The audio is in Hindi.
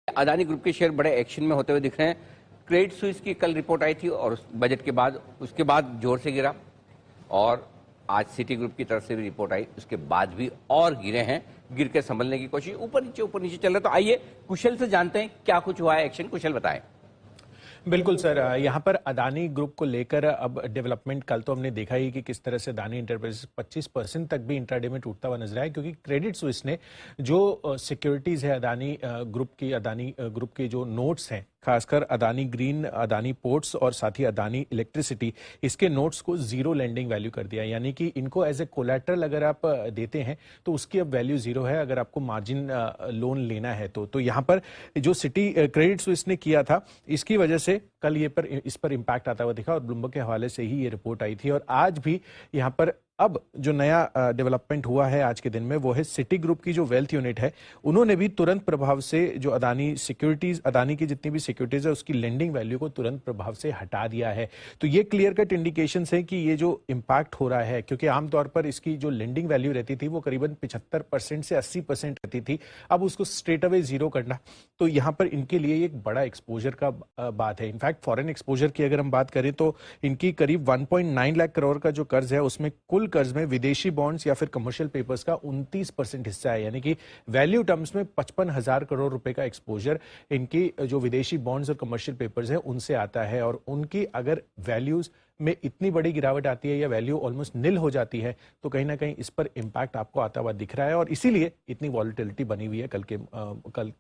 अदानी ग्रुप के शेयर बड़े एक्शन में होते हुए दिख रहे हैं। क्रेडिट स्विस की कल रिपोर्ट आई थी और बजट के बाद उसके बाद जोर से गिरा, और आज सिटी ग्रुप की तरफ से भी रिपोर्ट आई, उसके बाद भी और गिरे हैं। गिर के संभलने की कोशिश, ऊपर नीचे चल रहा है। तो आइए कुशल से जानते हैं क्या कुछ हुआ है एक्शन। कुशल बताएं। बिल्कुल सर, यहाँ पर अदानी ग्रुप को लेकर अब डेवलपमेंट कल तो हमने देखा ही कि किस तरह से अदानी एंटरप्राइजेस 25% तक भी इंट्राडे में टूटता हुआ नजर आया, क्योंकि क्रेडिट स्विस ने जो सिक्योरिटीज है अदानी ग्रुप के जो नोट्स हैं, खासकर अदानी ग्रीन, अदानी पोर्ट्स और साथ ही अदानी इलेक्ट्रिसिटी, इसके नोट्स को जीरो लेंडिंग वैल्यू कर दिया। यानी कि इनको एज ए कोलैटरल अगर आप देते हैं तो उसकी अब वैल्यू जीरो है अगर आपको मार्जिन लोन लेना है तो यहाँ पर जो सिटी क्रेडिट स्विस ने किया था, इसकी वजह से कल इस पर इम्पैक्ट आता हुआ दिखा और ब्लूमबर्ग के हवाले से ही ये रिपोर्ट आई थी। और आज भी यहाँ पर अब जो नया डेवलपमेंट हुआ है आज के दिन में, वो है सिटी ग्रुप की जो वेल्थ यूनिट है, उन्होंने भी तुरंत प्रभाव से जो अदानी की जितनी भी सिक्योरिटीज है उसकी लेंडिंग वैल्यू को तुरंत प्रभाव से हटा दिया है। तो ये क्लियर कट इंडिकेशन है कि ये जो इम्पैक्ट हो रहा है, क्योंकि आमतौर पर इसकी जो लेंडिंग वैल्यू रहती थी वो करीबन 75% से 80% रहती थी, अब उसको स्ट्रेट अवे जीरो करना, तो यहाँ पर इनके लिए एक बड़ा एक्सपोजर का बात है। इनफैक्ट फॉरेन एक्सपोजर की अगर हम बात करें तो इनकी करीब 1.9 लाख करोड़ का जो कर्ज है, उसमें कुल कर्ज में विदेशी बॉन्ड्स या फिर कमर्शियल पेपर्स का 29% हिस्सा है। यानी कि वैल्यू टर्म्स में 55,000 करोड़ रुपए का एक्सपोजर इनकी जो विदेशी बॉन्ड्स और कमर्शियल पेपर्स है उनसे आता है। और उनकी अगर वैल्यूज में इतनी बड़ी गिरावट आती है या वैल्यू ऑलमोस्ट निल हो जाती है तो कहीं ना कहीं इस पर इंपैक्ट आपको आता हुआ दिख रहा है, और इसीलिए इतनी वॉलिटिलिटी बनी हुई है कल